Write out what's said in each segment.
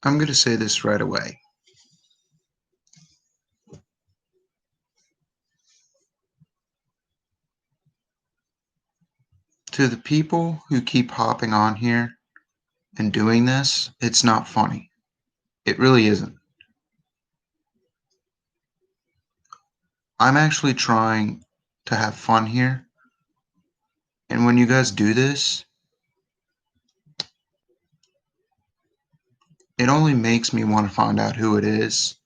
I'm going to say this right away. To the people who keep hopping on here and doing this, it's not funny. It really isn't. I'm actually trying to have fun here. And when you guys do this, it only makes me want to find out who it is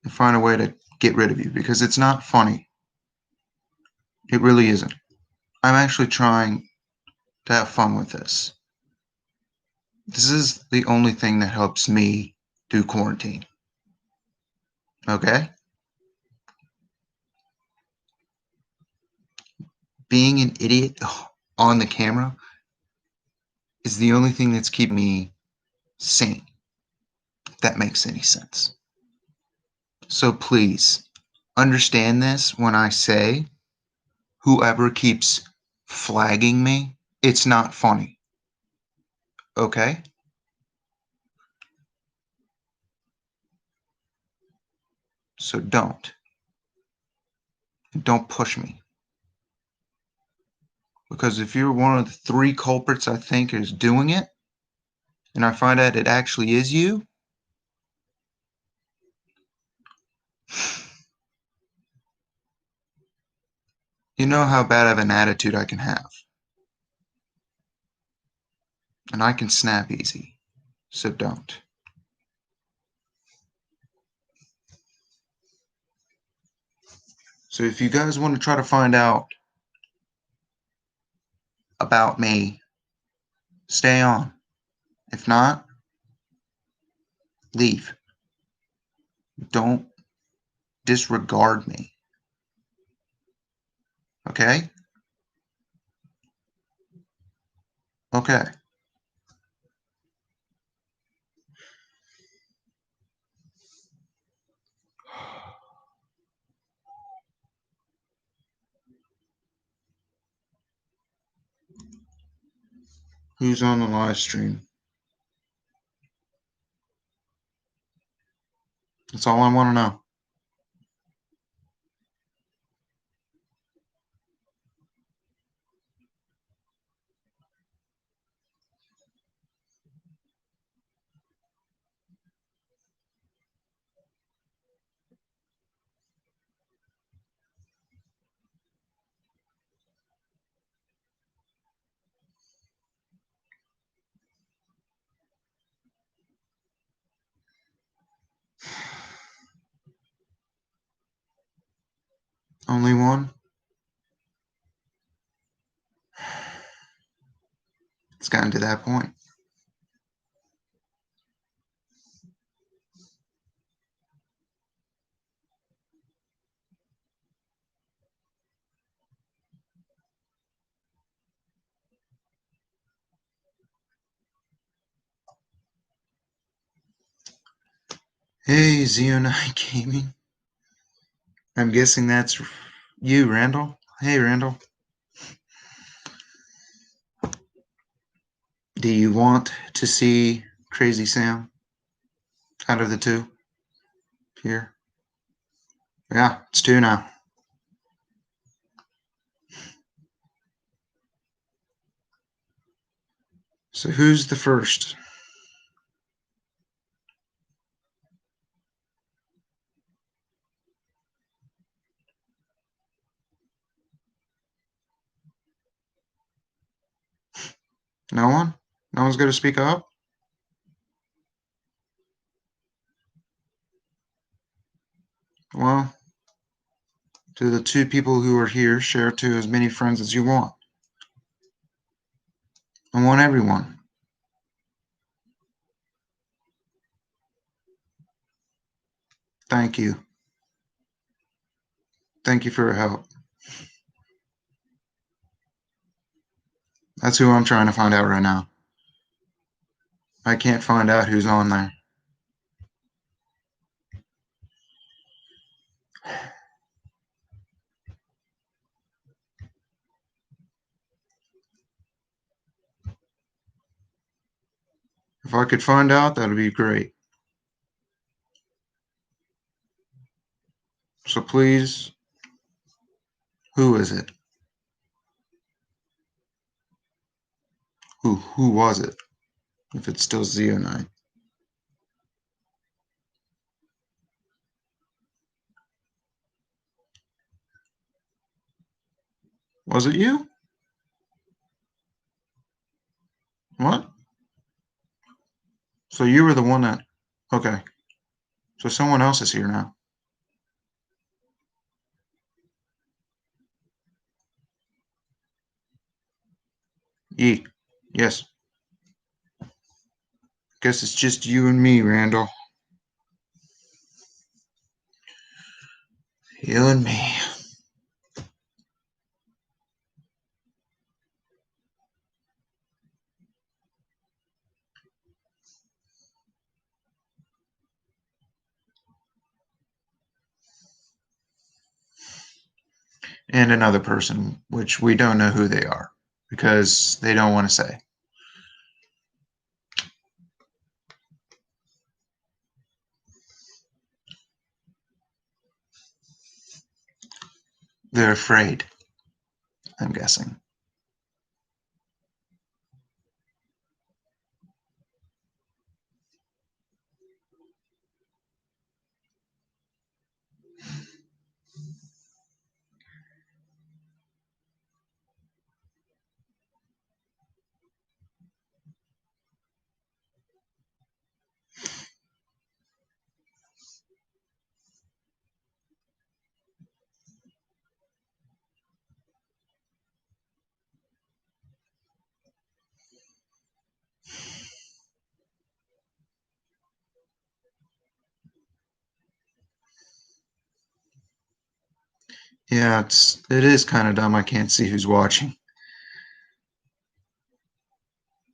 and find a way to get rid of you because it's not funny. It really isn't. I'm actually trying to have fun with this. This is the only thing that helps me do quarantine. Okay? Being an idiot on the camera is the only thing that's keeping me sane, if that makes any sense. So please understand this when I say whoever keeps flagging me, it's not funny. Okay? So don't. Don't push me. Because if you're one of the 3 culprits I think is doing it, and I find out it actually is you, you know how bad of an attitude I can have. And I can snap easy. So don't. So if you guys want to try to find out about me, stay on. If not, leave. Don't disregard me. Okay? Okay. Who's on the live stream? That's all I want to know. Only one? It's gotten to that point. Hey, Xeonite Gaming. I'm guessing that's you, Randall. Hey, Randall. Do you want to see Crazy Sam out of the 2 here? Yeah, it's 2 now. So who's the first? No one? No one's going to speak up? Well, to the 2 people who are here, share to as many friends as you want. I want everyone. Thank you. Thank you for your help. That's who I'm trying to find out right now. I can't find out who's on there. If I could find out, that'd be great. So please, who is it? Who was it? If it's still Zeo9. Was it you? What? So you were the one that... Okay. So someone else is here now. Yee. Yes. Guess it's just you and me, Randall. You and me. And another person, which we don't know who they are because they don't want to say. They're afraid, I'm guessing. Yeah, it is kind of dumb I can't see who's watching.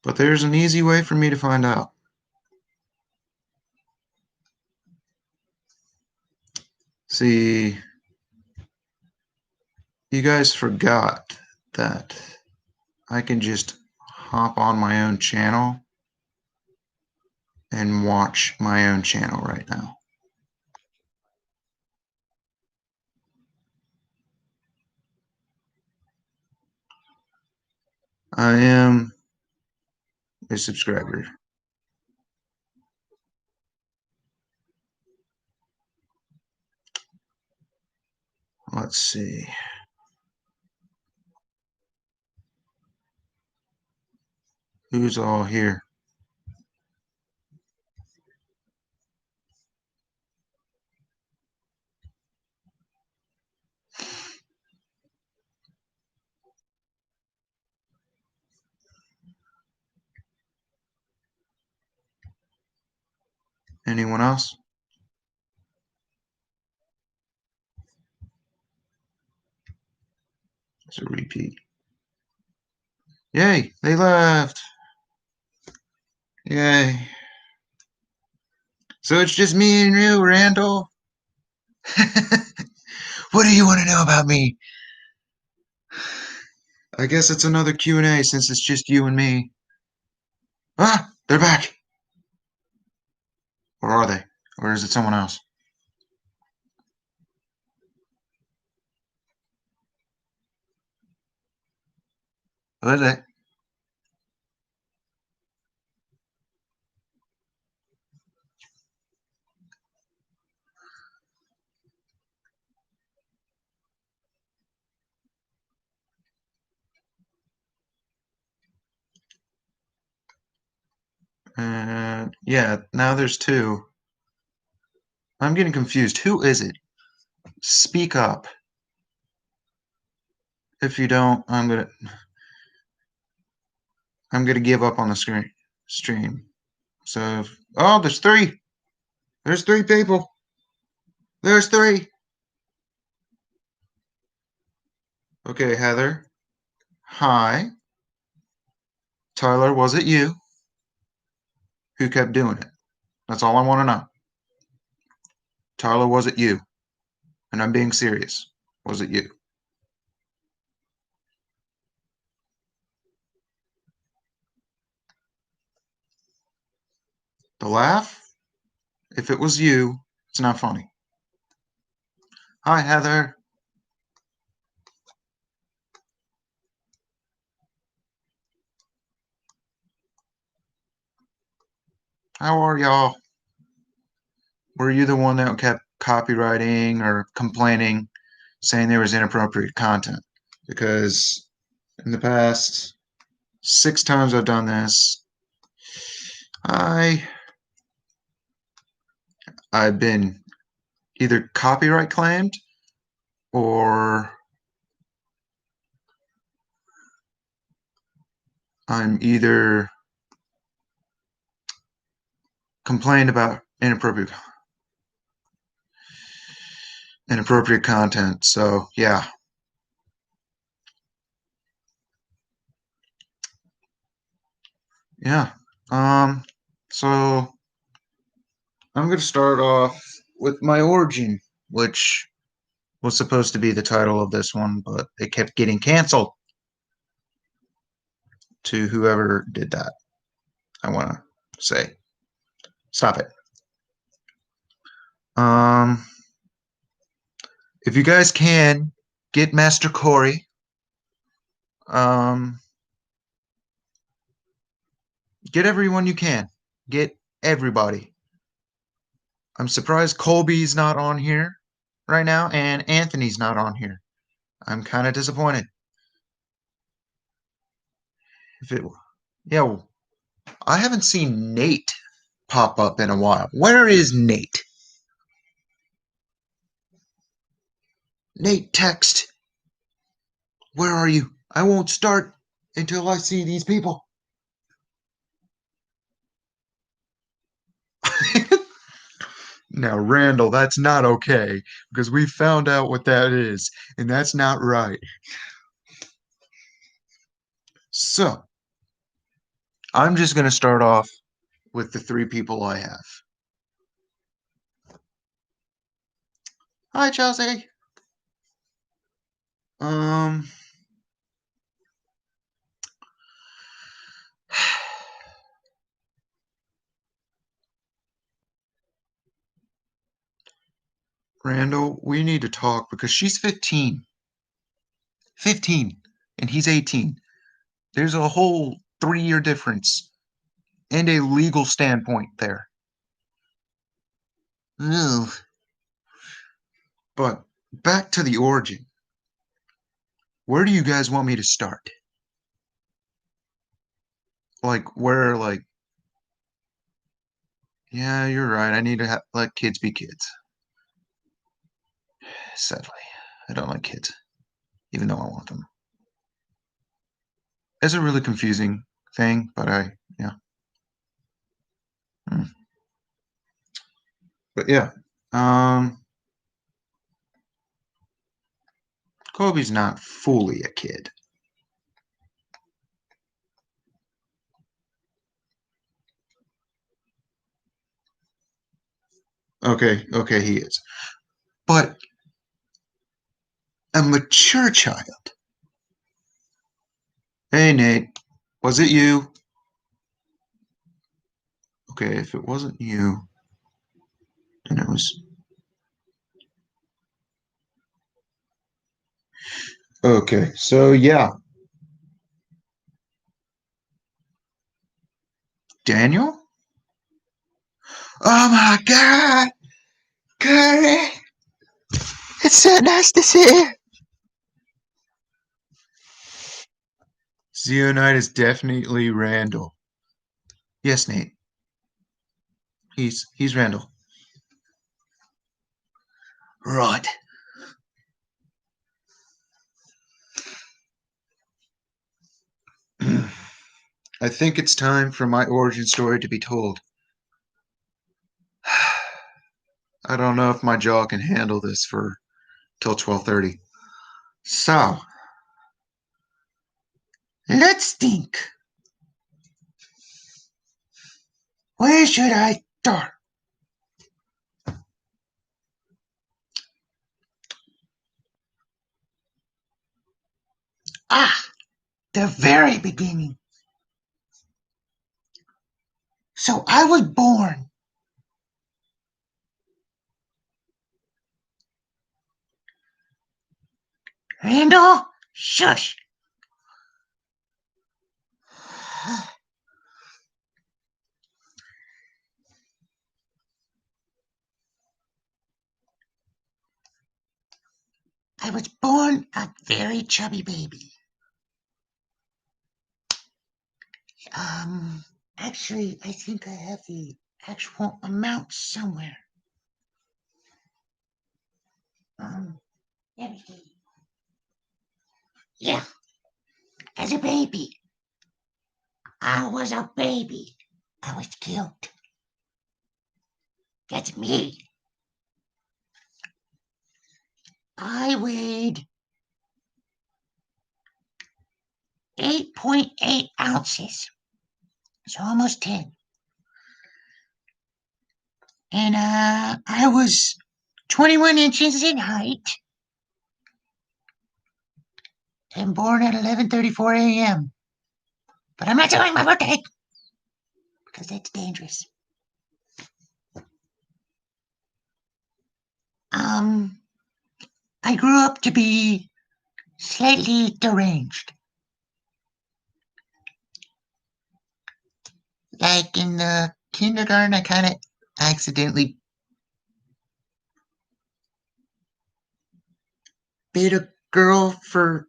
But there's an easy way for me to find out. See, you guys forgot that I can just hop on my own channel and watch my own channel right now. I am a subscriber. Let's see. Who's all here? Anyone else? It's a repeat. Yay, they left. Yay. So it's just me and you, Randall. What do you want to know about me? I guess it's another Q&A since it's just you and me. Ah, they're back. Or are they? Or is it someone else? Who is it? Yeah, now there's two. I'm getting confused. Who is it? Speak up. If you don't, I'm gonna give up on the stream. So, oh, there's three. There's three people. There's three. Okay, Heather. Hi. Tyler, was it you who kept doing it? That's all I want to know. Tyler, was it you? And I'm being serious. Was it you? The laugh, if it was you, it's not funny. Hi, Heather. How are y'all? Were you the one that kept copywriting or complaining, saying there was inappropriate content? Because in the past 6 times I've done this, I I've been either copyright claimed or I'm either complained about inappropriate content. So yeah. Yeah. Um so I'm going to start off with my origin, which was supposed to be the title of this one, but it kept getting canceled to whoever did that. I want to say, stop it. Um, if you guys can get Master Corey, um, get everyone you can. Get everybody. I'm surprised Colby's not on here right now, and Anthony's not on here. I'm kind of disappointed. If it, yeah, I haven't seen Nate pop up in a while. Where is Nate? Nate, text. Where are you? I won't start until I see these people. Now, Randall, that's not okay because we found out what that is, and that's not right. So, I'm just going to start off with the 3 people I have. Hi, Chelsea. Um, Randall, we need to talk because she's 15. 15, and he's 18. There's a whole 3-year difference and a legal standpoint there. Ugh. But back to the origin. Where do you guys want me to start? Like, where, like, yeah, you're right. I need to let kids be kids. Sadly, I don't like kids, even though I want them. It's a really confusing thing, but yeah. Hmm. But yeah, um, Kobe's not fully a kid. Okay, okay, he is. But a mature child. Hey, Nate, was it you? Okay, if it wasn't you, then it was. Okay, so yeah, Daniel? Oh my God, Curry! It's so nice to see you. Zeonite is definitely Randall. Yes, Nate. He's Randall. Right. I think it's time for my origin story to be told. I don't know if my jaw can handle this for till 12:30. So, let's think. Where should I start? Ah, the very beginning. So I was born. Randall, shush. I was born a very chubby baby. Actually, I think I have the actual amount somewhere. Let me see. Yeah, as a baby. I was a baby. I was killed. That's me. I weighed 8.8 ounces. So almost 10. And I was 21 inches in height and born at 11:34 a.m. But I'm not telling my birthday because that's dangerous. I grew up to be slightly deranged. Like in the kindergarten, I kind of accidentally Bit a girl for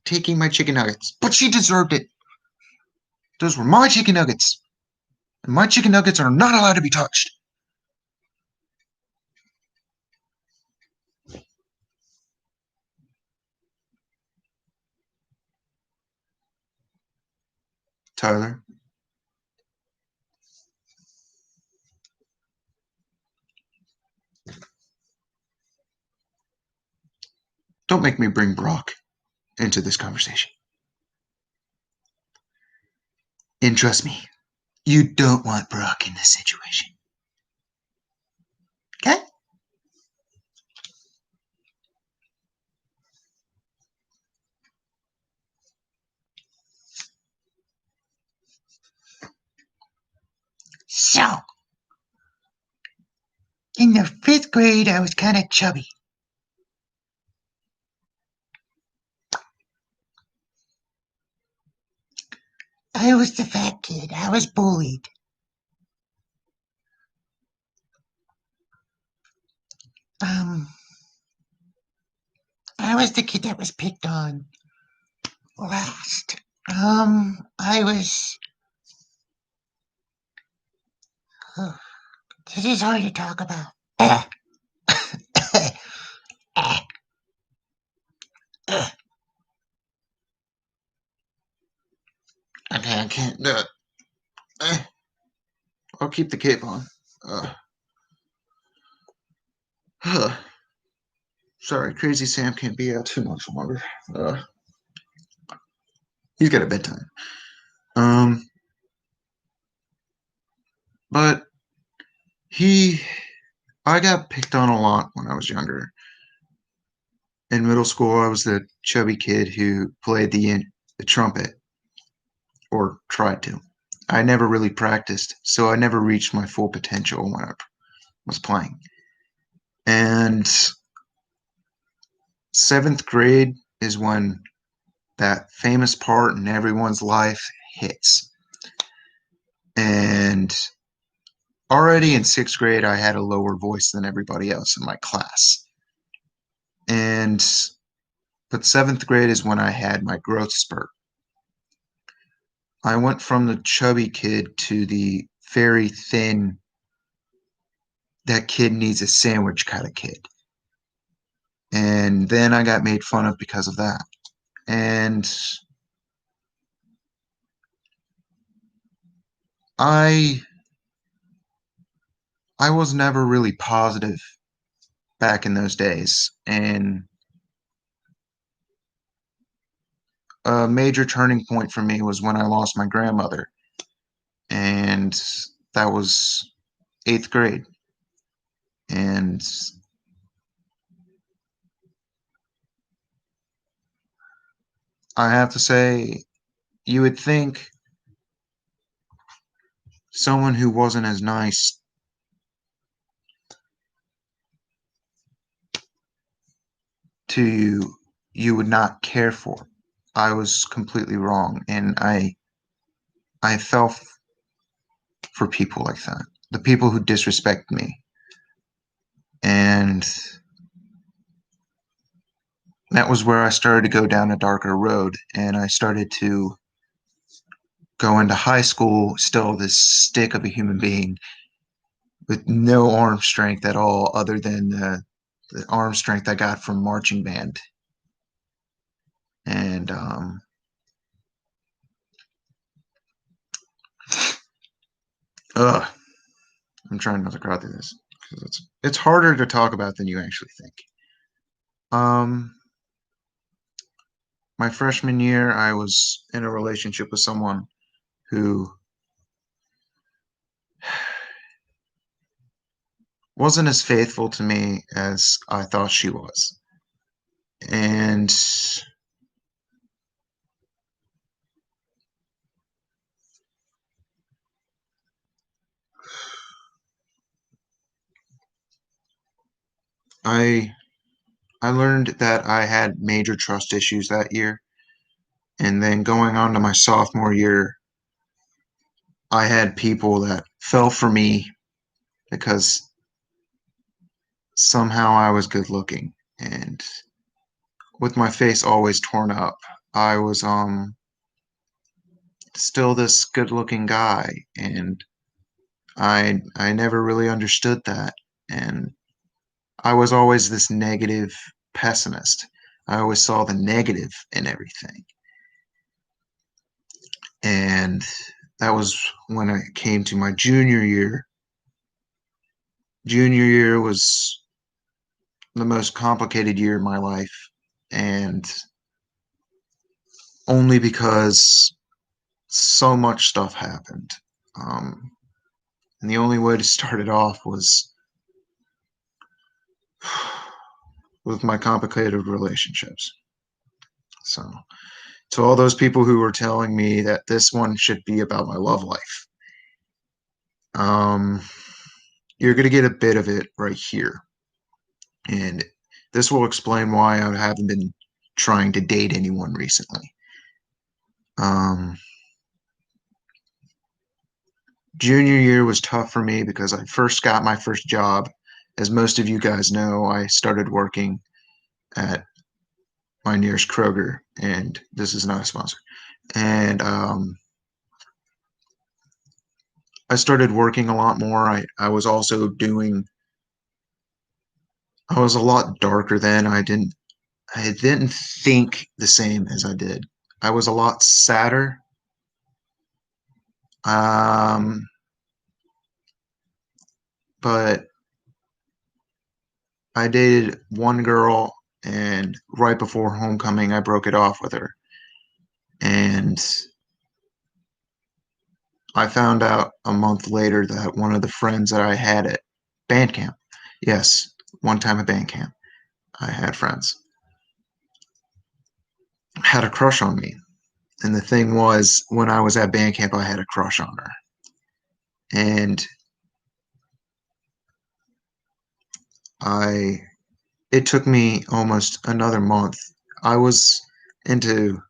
taking my chicken nuggets, but she deserved it. Those were my chicken nuggets, and my chicken nuggets are not allowed to be touched. Tyler, don't make me bring Brock into this conversation. And trust me, you don't want Brock in this situation. Okay? So, in the 5th grade, I was kind of chubby. I was the fat kid. I was bullied. I was the kid that was picked on last. I was. Oh, this is hard to talk about. Okay, I can't do it. I'll keep the cape on. Sorry, Crazy Sam can't be out too much longer. He's got a bedtime. But I got picked on a lot when I was younger. In middle school, I was the chubby kid who played the trumpet, or tried to. I never really practiced, so I never reached my full potential when I was playing. And 7th grade is when that famous part in everyone's life hits. And already in 6th grade, I had a lower voice than everybody else in my class. But 7th grade is when I had my growth spurt. I went from the chubby kid to the very thin, that kid needs a sandwich kind of kid. And then I got made fun of because of that. And I was never really positive back in those days. And a major turning point for me was when I lost my grandmother. And that was 8th grade. And I have to say, you would think someone who wasn't as nice to you, you would not care for. I was completely wrong, and I fell for people like that. The people who disrespect me. And that was where I started to go down a darker road, and I started to go into high school still this stick of a human being with no arm strength at all other than the arm strength I got from marching band. And ugh, I'm trying not to cry through this because it's harder to talk about than you actually think. Um, my freshman year, I was in a relationship with someone who wasn't as faithful to me as I thought she was. And I I learned that I had major trust issues that year. And then going on to my sophomore year, I had people that fell for me because somehow I was good looking. And with my face always torn up, I was still this good looking guy, and I never really understood that. And I was always this negative pessimist. I always saw the negative in everything. And that was when I came to my junior year. Junior year was the most complicated year of my life, and only because so much stuff happened. Um, and the only way to start it off was with my complicated relationships. So, to all those people who were telling me that this one should be about my love life, um, you're going to get a bit of it right here. And this will explain why I haven't been trying to date anyone recently. Um, Junior year was tough for me because I first got my first job. As most of you guys know, I started working at my nearest Kroger, and this is not a sponsor. And I started working a lot more. I was also doing, I was a lot darker then. I didn't think the same as I did. I was a lot sadder. Um, but I dated one girl, and right before homecoming, I broke it off with her. And I found out a month later that one of the friends that I had at band camp, yes, one time at band camp, I had friends, had a crush on me. And the thing was, when I was at band camp, I had a crush on her. And I, it took me almost another month. I was into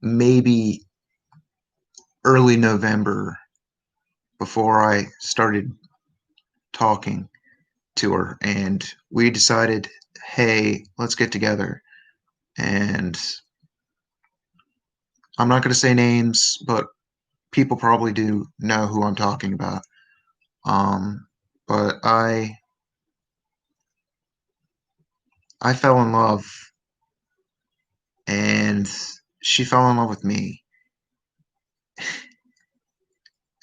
maybe early November before I started talking to her. And we decided, hey, let's get together. And I'm not going to say names, but people probably do know who I'm talking about. Um, but I fell in love, and she fell in love with me,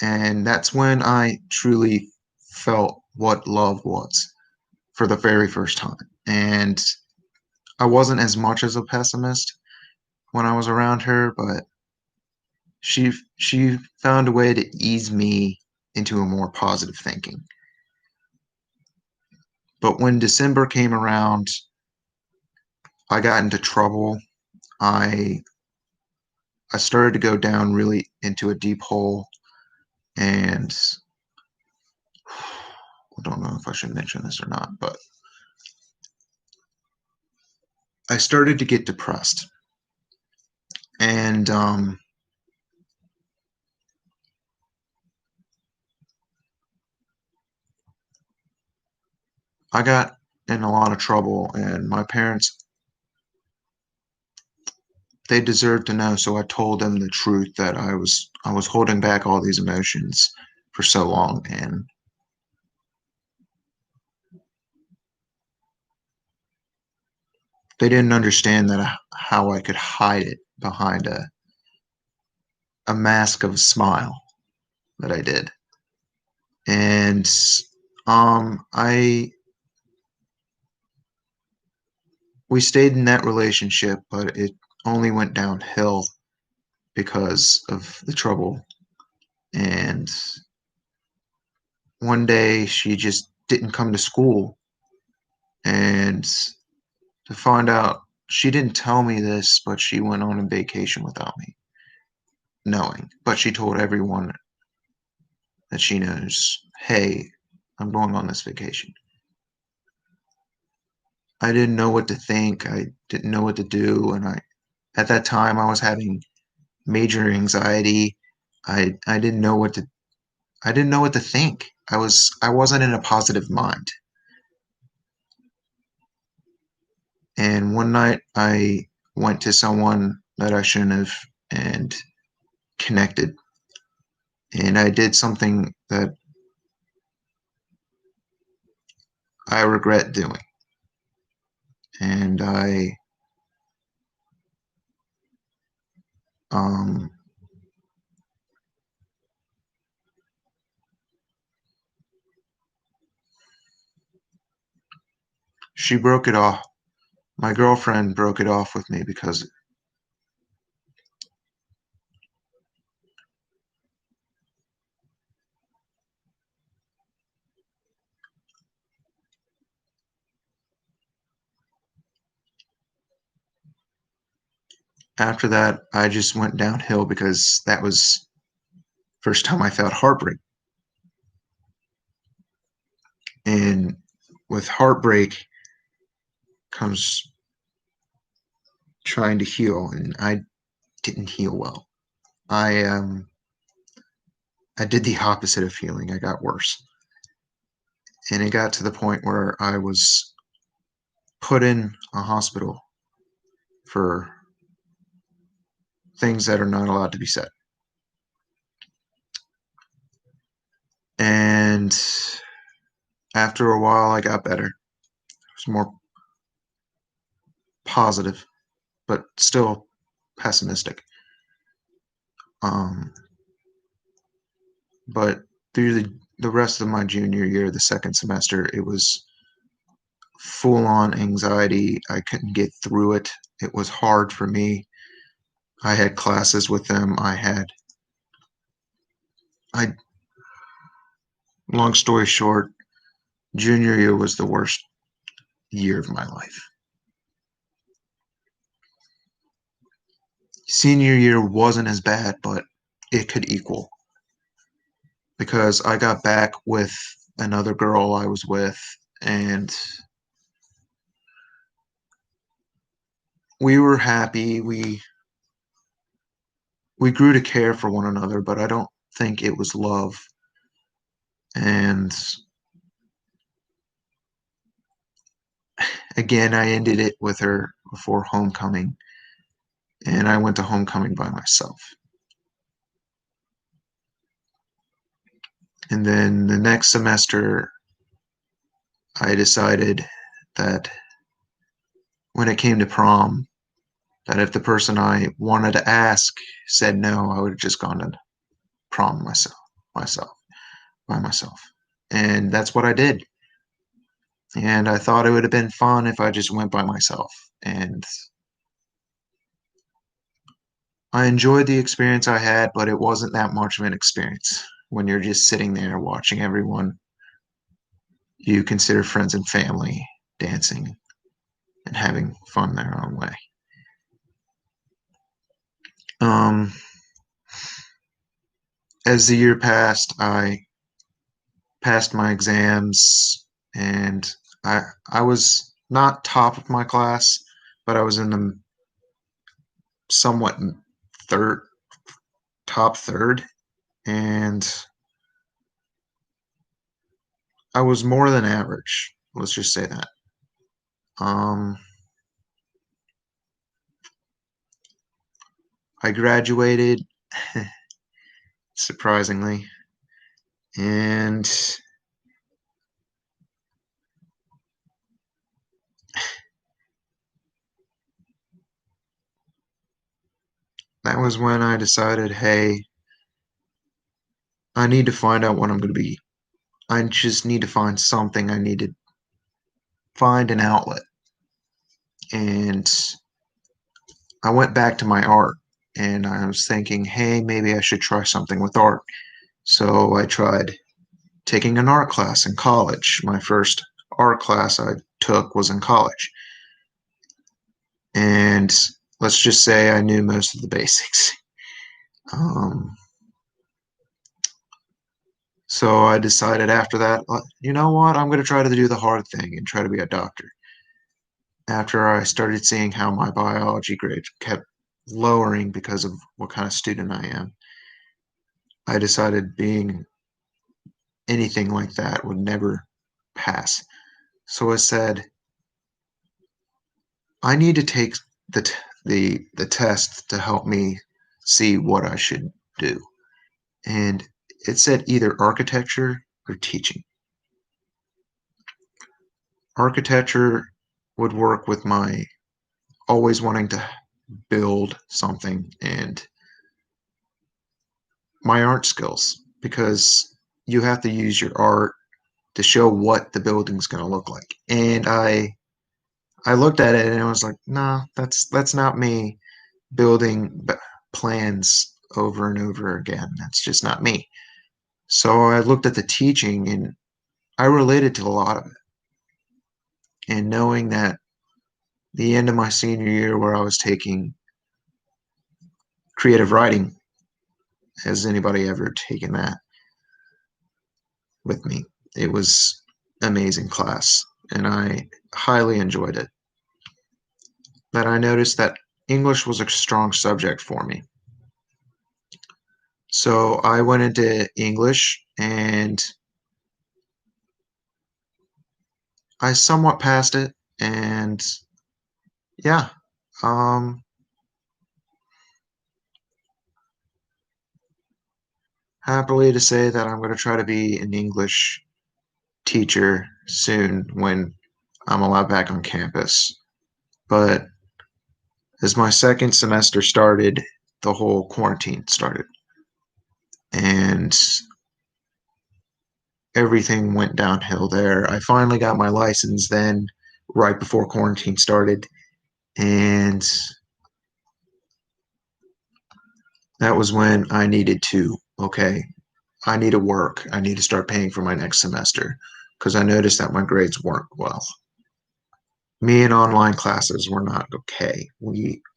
and that's when I truly felt what love was for the very first time. And I wasn't as much as a pessimist when I was around her, but she found a way to ease me into a more positive thinking. But when December came around, I got into trouble. I I started to go down really into a deep hole, And I don't know if I should mention this or not, but I started to get depressed. And I got in a lot of trouble, and my parents, they deserved to know, so I told them the truth that I was holding back all these emotions for so long, and they didn't understand that how I could hide it behind a mask of a smile that I did. And I we stayed in that relationship, but it only went downhill because of the trouble. And one day she just didn't come to school, and to find out, she didn't tell me this, but she went on a vacation without me knowing. But she told everyone that she knows, hey, I'm going on this vacation. I didn't know what to think. I didn't know what to do, and at that time I was having major anxiety. I didn't know what to I didn't know what to think. I wasn't in a positive mind. And one night I went to someone that I shouldn't have and connected. And I did something that I regret doing. And um she broke it off. My girlfriend broke it off with me because after that I just went downhill because that was first time I felt heartbreak. And with heartbreak comes trying to heal, and I didn't heal well. I did the opposite of healing. I got worse. And it got to the point where I was put in a hospital for things that are not allowed to be said. And after a while I got better. It was more positive, but still pessimistic. Um, but through the rest of my junior year, the second semester, it was full on anxiety. I couldn't get through it. It was hard for me. I had classes with them. I, long story short, junior year was the worst year of my life. Senior year wasn't as bad, but it could equal because I got back with another girl I was with, and we were happy. We grew to care for one another, but I don't think it was love. And again, I ended it with her before homecoming, and I went to homecoming by myself. And then the next semester, I decided that when it came to prom, that if the person I wanted to ask said no, I would have just gone to prom myself, by myself. And that's what I did. And I thought it would have been fun if I just went by myself. And I enjoyed the experience I had, but it wasn't that much of an experience when you're just sitting there watching everyone you consider friends and family dancing and having fun their own way. Um, as the year passed, I passed my exams, and I was not top of my class, but I was in the somewhat third top third, and I was more than average. Let's just say that. Um, I graduated, surprisingly, and that was when I decided, hey, I need to find out what I'm going to be. I just need to find something. I need to find an outlet. And I went back to my art, and I was thinking, hey, maybe I should try something with art. So I tried taking an art class in college. My first art class I took was in college. And let's just say I knew most of the basics. Um, so I decided after that, you know what, I'm going to try to do the hard thing and try to be a doctor. After I started seeing how my biology grade kept lowering because of what kind of student I am, I decided being anything like that would never pass. So I said, I need to take the test to help me see what I should do. And it said either architecture or teaching. Architecture would work with my always wanting to build something and my art skills, because you have to use your art to show what the building's going to look like. And I looked at it and I was like, nah, that's not me building plans over and over again. That's just not me. So I looked at the teaching and I related to a lot of it. And knowing that the end of my senior year, where I was taking creative writing, has anybody ever taken that with me? It was amazing class, and I highly enjoyed it. That I noticed that English was a strong subject for me. So I went into English and I somewhat passed it. And yeah, um, happily to say that I'm going to try to be an English teacher soon when I'm allowed back on campus. But as my second semester started, the whole quarantine started. And everything went downhill there. I finally got my license then, right before quarantine started. And that was when I needed to, okay, I need to work. I need to start paying for my next semester because I noticed that my grades weren't well. Me and online classes were not okay.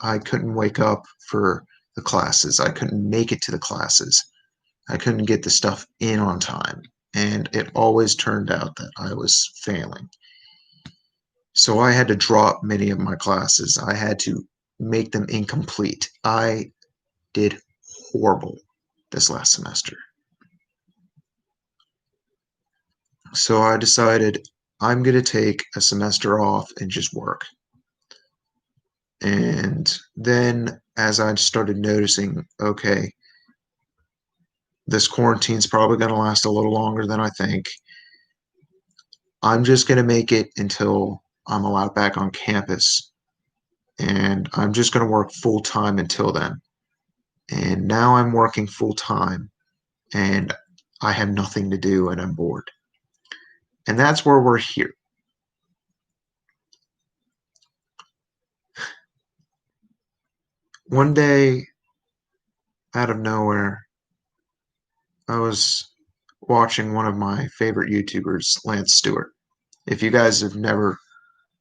I couldn't wake up for the classes. I couldn't make it to the classes. I couldn't get the stuff in on time. And it always turned out that I was failing. So I had to drop many of my classes. I had to make them incomplete. I did horrible this last semester. So I decided I'm going to take a semester off and just work. And then as I started noticing, okay, this quarantine's probably going to last a little longer than I think. I'm just going to make it until I'm allowed back on campus. And I'm just going to work full time until then. And now I'm working full time and I have nothing to do and I'm bored. And that's where we're here. One day, out of nowhere, I was watching one of my favorite YouTubers, Lance Stewart. If you guys have never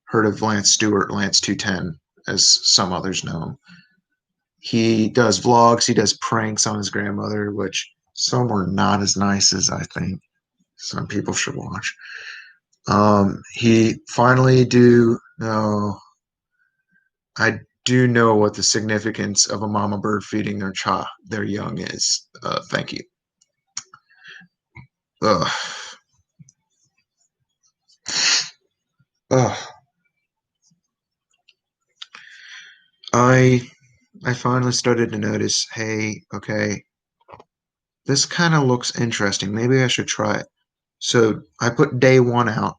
heard of Lance Stewart, Lance 210, as some others know him, he does vlogs, he does pranks on his grandmother, which Some were not as nice as I think some people should watch. He finally do no, I do know what the significance of a mama bird feeding their young is. Thank you. Ugh. Ugh. I I finally started to notice, hey, okay, this kind of looks interesting. Maybe I should try it. So I put day one out,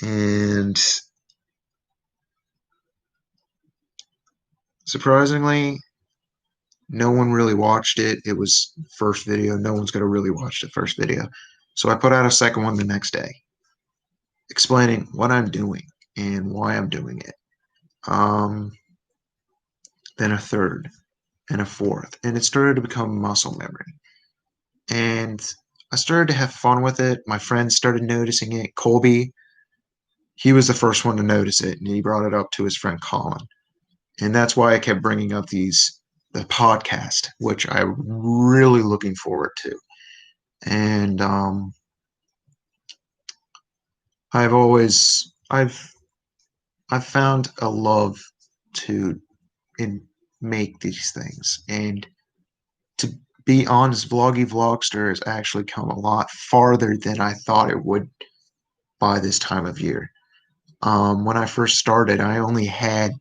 and surprisingly, no one really watched it. It was first video. No one's gonna really watch the first video. So I put out a second one the next day, explaining what I'm doing and why I'm doing it. Um, then a third and a fourth, and it started to become muscle memory. And I started to have fun with it. My friends started noticing it. Colby, he was the first one to notice it, and he brought it up to his friend Colin. And that's why I kept bringing up the podcast, which I'm really looking forward to. And I've always I've found a love to in make these things, and to be honest, Vloggy Vlogster has actually come a lot farther than I thought it would by this time of year. When I first started, I only had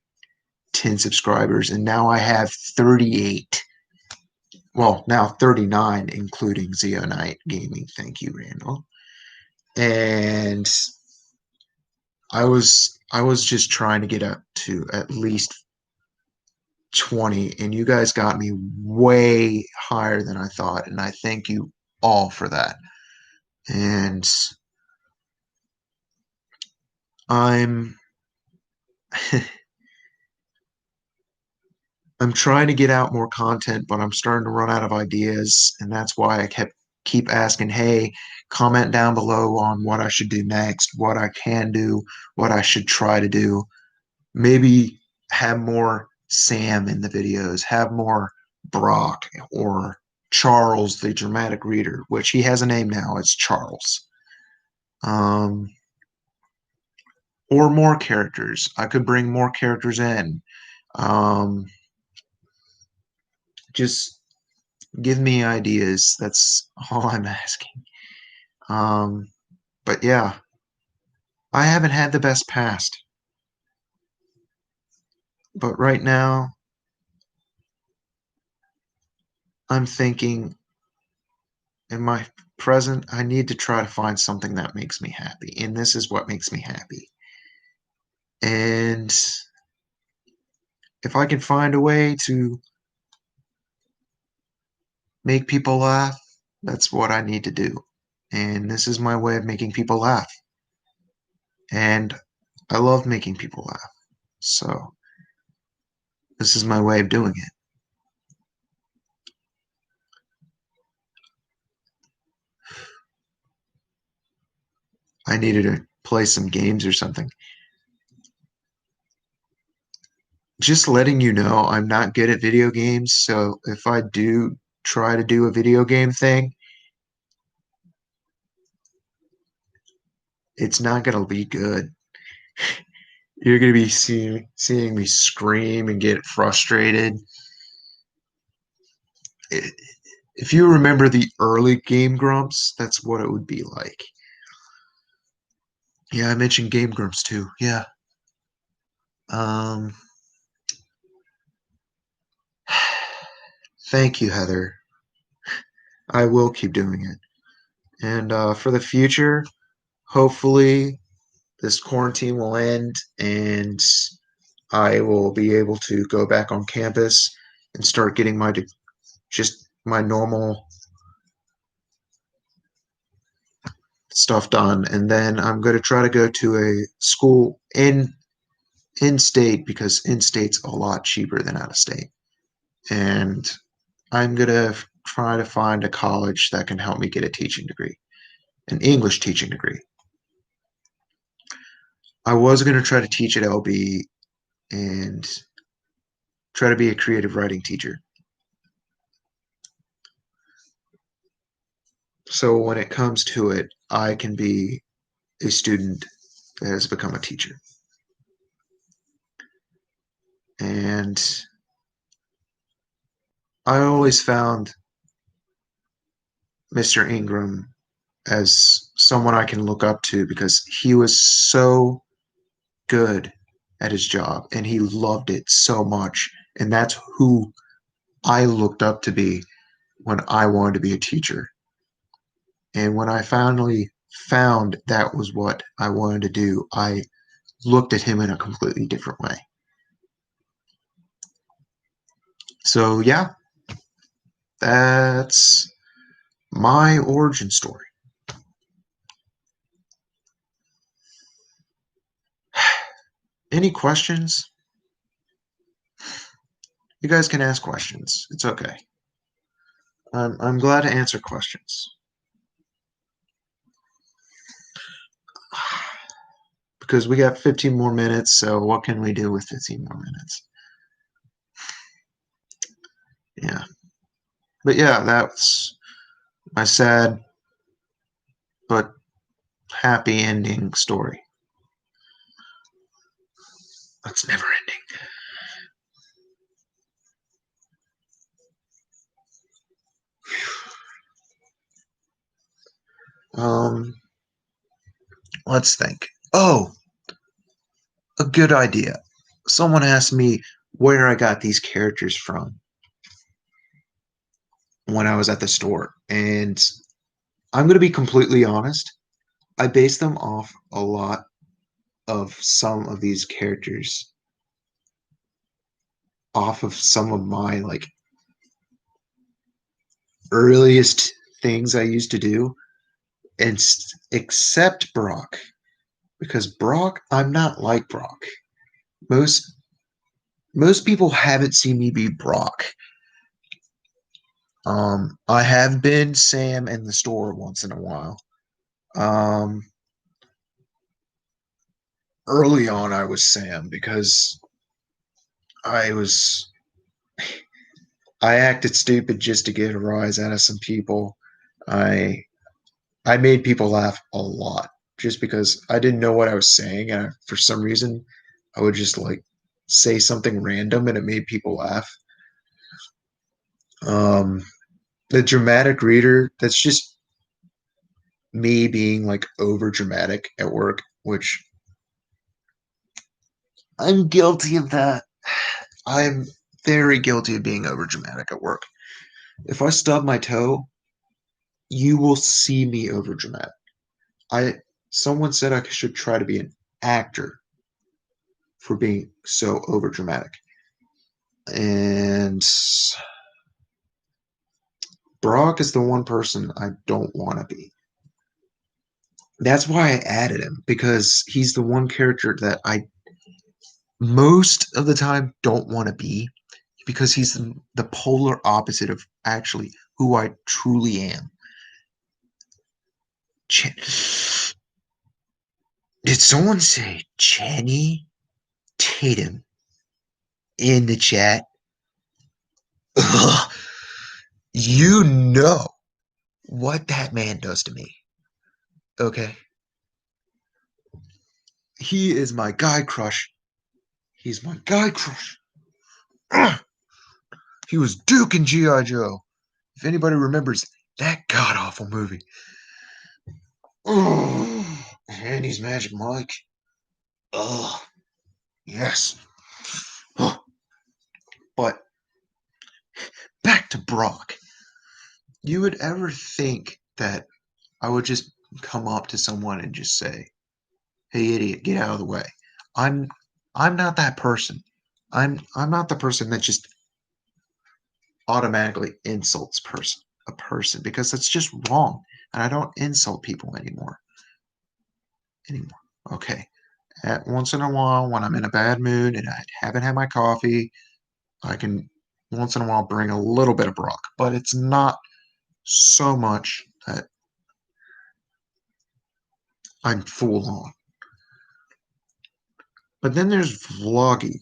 10 subscribers, and now I have 38. Well, now 39, including Zeonite Gaming. Thank you, Randall. And I was just trying to get up to at least 20, and you guys got me way higher than I thought, and I thank you all for that. And I'm I'm trying to get out more content, but I'm starting to run out of ideas, and that's why I keep asking, hey, comment down below on what I should do next, what I can do, what I should try to do. Maybe have more Sam in the videos, have more Brock or Charles, the dramatic reader, which he has a name now. It's Charles. Um, or more characters. I could bring more characters in. Um, just give me ideas. That's all I'm asking. Um, but yeah, I haven't had the best past. But right now, I'm thinking in my present, I need to try to find something that makes me happy. And this is what makes me happy. And if I can find a way to make people laugh, that's what I need to do. And this is my way of making people laugh. And I love making people laugh. So this is my way of doing it. I needed to play some games or something. Just letting you know, I'm not good at video games. So if I do try to do a video game thing, it's not going to be good. You're going to be seeing me scream and get frustrated. If you remember the early Game Grumps, that's what it would be like. Yeah, I mentioned Game Grumps too. Yeah. Um, thank you, Heather. I will keep doing it. And for the future, hopefully this quarantine will end and I will be able to go back on campus and start getting just my normal stuff done. And then I'm going to try to go to a school in state, because in state's a lot cheaper than out of state. And I'm going to try to find a college that can help me get a teaching degree, an English teaching degree. I was going to try to teach at LB and try to be a creative writing teacher. So when it comes to it, I can be a student that has become a teacher. And I always found Mr. Ingram as someone I can look up to because he was so good at his job and he loved it so much. And that's who I looked up to be when I wanted to be a teacher. And when I finally found that was what I wanted to do, I looked at him in a completely different way. So, yeah, that's my origin story. Any questions? You guys can ask questions. It's okay. I'm glad to answer questions. Because we got 15 more minutes, so what can we do with 15 more minutes? Yeah. But yeah, that's my sad but happy ending story. That's never ending. Um, let's think. Oh, a good idea. Someone asked me where I got these characters from when I was at the store, and I'm going to be completely honest. I based them off a lot of some of these characters off of some of my like earliest things I used to do, and except Brock, because Brock, I'm not like Brock. Most most people haven't seen me be Brock. I have been Sam in the store once in a while. Um, early on, I was Sam because I was I acted stupid just to get a rise out of some people. I I made people laugh a lot just because I didn't know what I was saying, and for some reason, I would just like say something random, and it made people laugh. Um, the dramatic reader, that's just me being like over dramatic at work, which I'm guilty of that. I'm very guilty of being over dramatic at work. If I stub my toe, you will see me over dramatic. I Someone said I should try to be an actor for being so over dramatic. And Brock is the one person I don't want to be. That's why I added him because he's the one character that I most of the time don't want to be because he's the polar opposite of actually who I truly am. Did someone say Jenny Tatum in the chat? Ugh, you know what that man does to me. Okay. He is my guy crush. He's my guy crush. Ugh, he was Duke in G.I. Joe. If anybody remembers that god awful movie. Ugh, and he's Magic Mike. Ugh, yes. Ugh. But back to Brock. You would ever think that I would just come up to someone and just say, "Hey, idiot, get out of the way." I'm I'm not that person. I'm not the person that just automatically insults a person because that's just wrong. And I don't insult people anymore. Okay. At once in a while, when I'm in a bad mood and I haven't had my coffee, I can once in a while bring a little bit of Brock, but it's not so much that I'm full on. But then there's vlogging,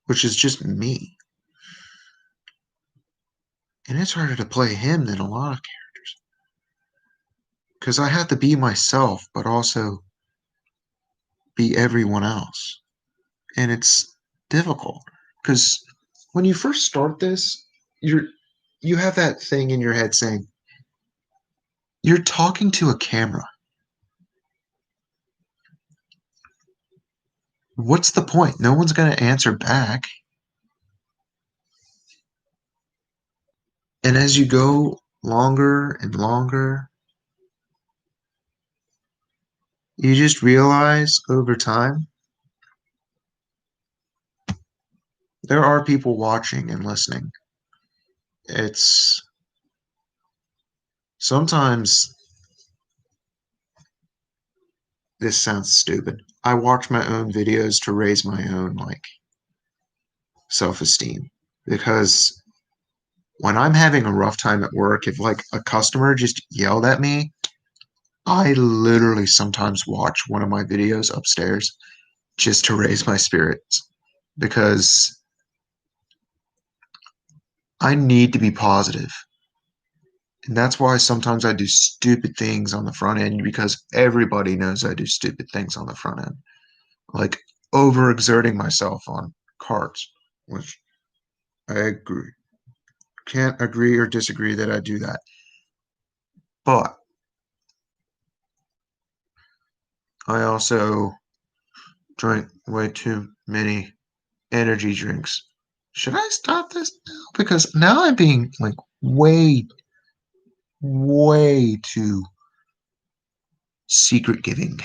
which is just me. And it's harder to play him than a lot of characters. because I have to be myself, but also be everyone else. And it's difficult because when you first start this, you have that thing in your head saying, you're talking to a camera. What's the point? No one's going to answer back. And as you go longer and longer, you just realize over time there are people watching and listening. It's sometimes this sounds stupid. I watch my own videos to raise my own self-esteem because when I'm having a rough time at work, if like a customer just yelled at me, I literally sometimes watch one of my videos upstairs just to raise my spirits because I need to be positive. And that's why sometimes I do stupid things on the front end because everybody knows I do stupid things on the front end. Like overexerting myself on cards, which I agree. Can't agree or disagree that I do that. But I also drink way too many energy drinks. Should I stop this now? Because now I'm being like way, way too secret giving.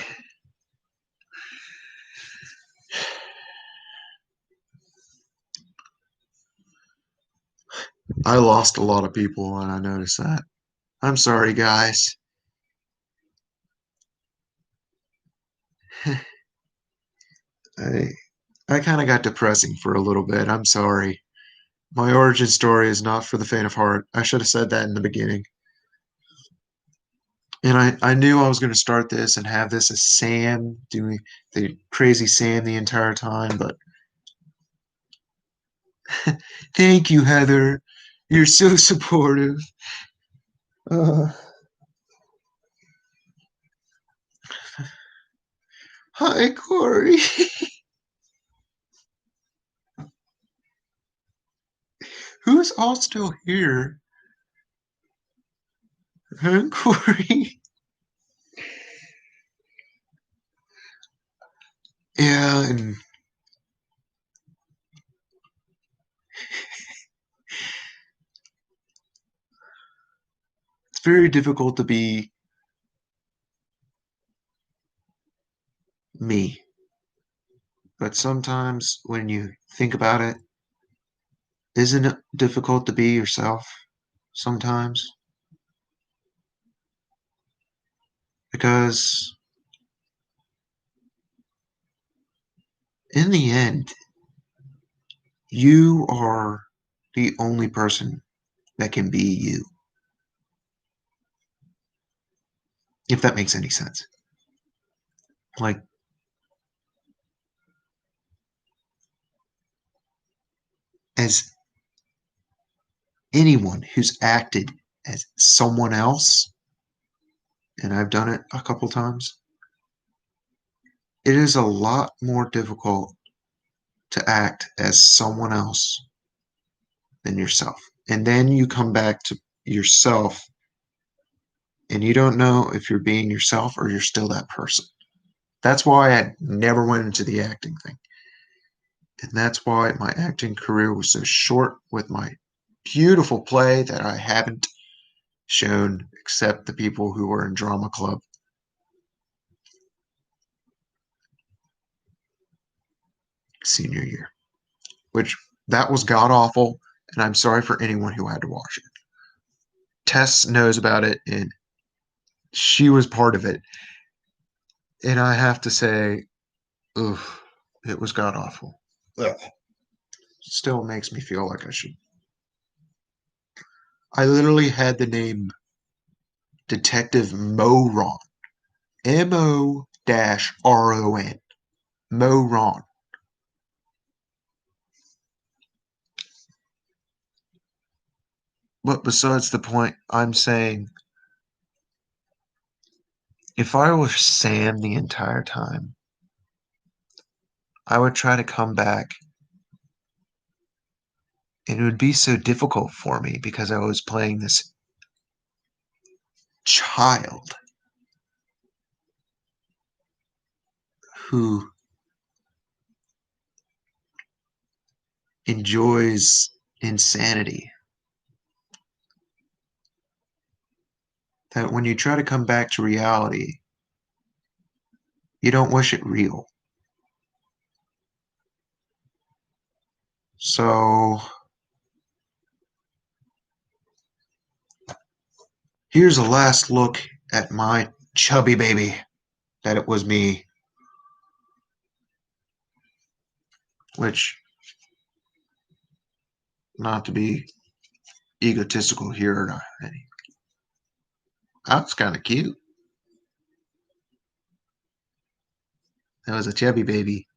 I lost a lot of people and I noticed that. I'm sorry, guys. I I kind of got depressing for a little bit. I'm sorry. My origin story is not for the faint of heart. I should have said that in the beginning. And I knew I was going to start this and have this as Sam doing the crazy Sam the entire time, but thank you, Heather. You're so supportive. Uh, Hi, Corey. Who's all still here? Huh, Corey? Yeah, and it's very difficult to be me. But sometimes when you think about it, isn't it difficult to be yourself sometimes? Because in the end, you are the only person that can be you, if that makes any sense. Like, as anyone who's acted as someone else, and I've done it a couple times, it is a lot more difficult to act as someone else than yourself. And then you come back to yourself and you don't know if you're being yourself or you're still that person. That's why I never went into the acting thing. And that's why my acting career was so short with my beautiful play that I haven't shown except the people who were in drama club senior year, which that was god awful. And I'm sorry for anyone who had to watch it. Tess knows about it and she was part of it. And I have to say, oof, it was god awful. Ugh. Still makes me feel like I should. I literally had the name Detective Moron. MO-RON. Moron. But besides the point, I'm saying If I were Sam the entire time, I would try to come back, and it would be so difficult for me because I was playing this child who enjoys insanity. That when you try to come back to reality, you don't wish it real. So here's a last look at my chubby baby that it was me, which, not to be egotistical here or any, that's kind of cute. That was a chubby baby,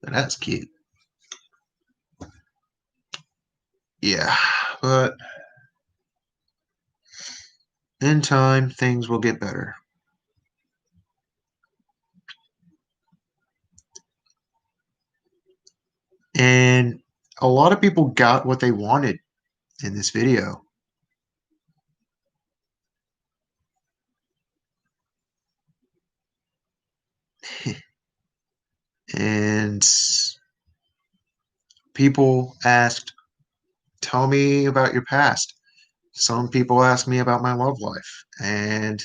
but that's cute. Yeah, but in time, things will get better. And a lot of people got what they wanted in this video. And people asked, tell me about your past. Some people asked me about my love life, and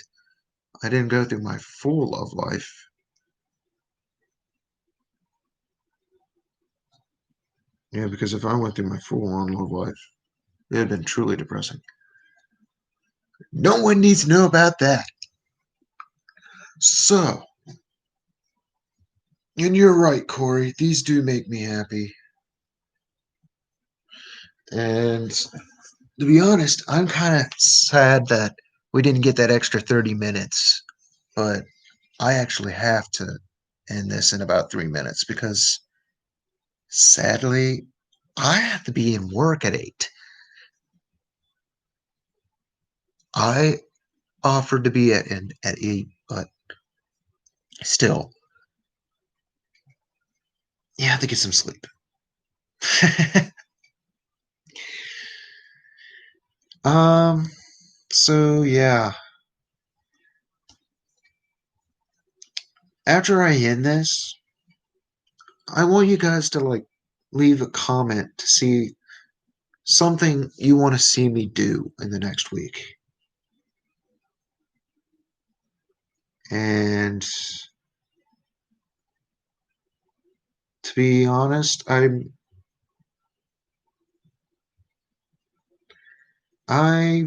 I didn't go through my full love life. Yeah, because if I went through my full on love life, it would have been truly depressing. No one needs to know about that. So, and you're right, Corey, these do make me happy. And to be honest, I'm kind of sad that we didn't get that extra 30 minutes, but I actually have to end this in about 3 minutes because sadly, I have to be in work at 8. I offered to be at 8, but still, you have to get some sleep. um, so yeah. After I end this, I want you guys to leave a comment to see something you want to see me do in the next week. And to be honest, I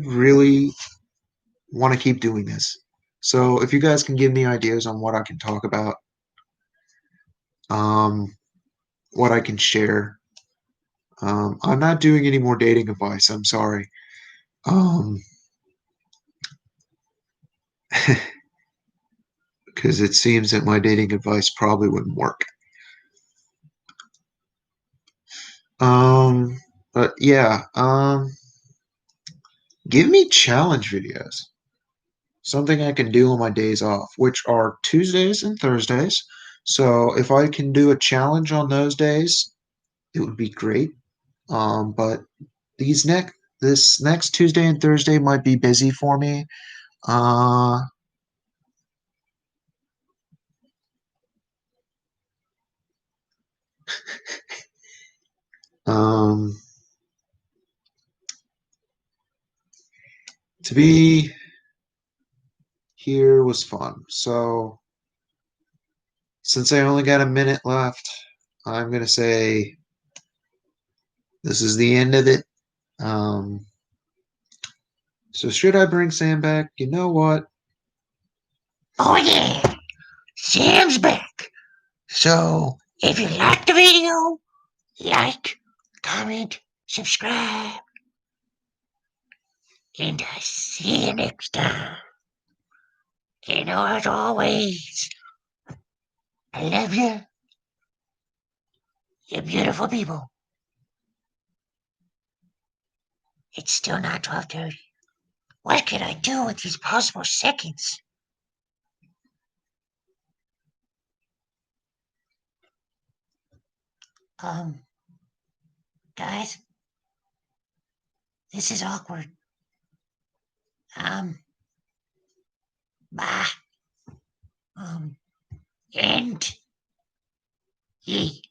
really want to keep doing this. So if you guys can give me ideas on what I can talk about, um, what I can share. I'm not doing any more dating advice. I'm sorry. Um, because it seems that my dating advice probably wouldn't work. Um, but yeah, give me challenge videos. Something I can do on my days off, which are Tuesdays and Thursdays. So if I can do a challenge on those days, it would be great. But these next this next Tuesday and Thursday might be busy for me. Uh, um, to be here was fun. So since I only got a minute left, I'm gonna say this is the end of it. Um, so should I bring Sam back? You know what? Oh yeah, Sam's back. So if you like the video, like, comment, subscribe, and I see you next time. And as always, I love you, you beautiful people. It's still not 12:30. What can I do with these possible seconds? Um, guys, this is awkward. Um, bah. And ye.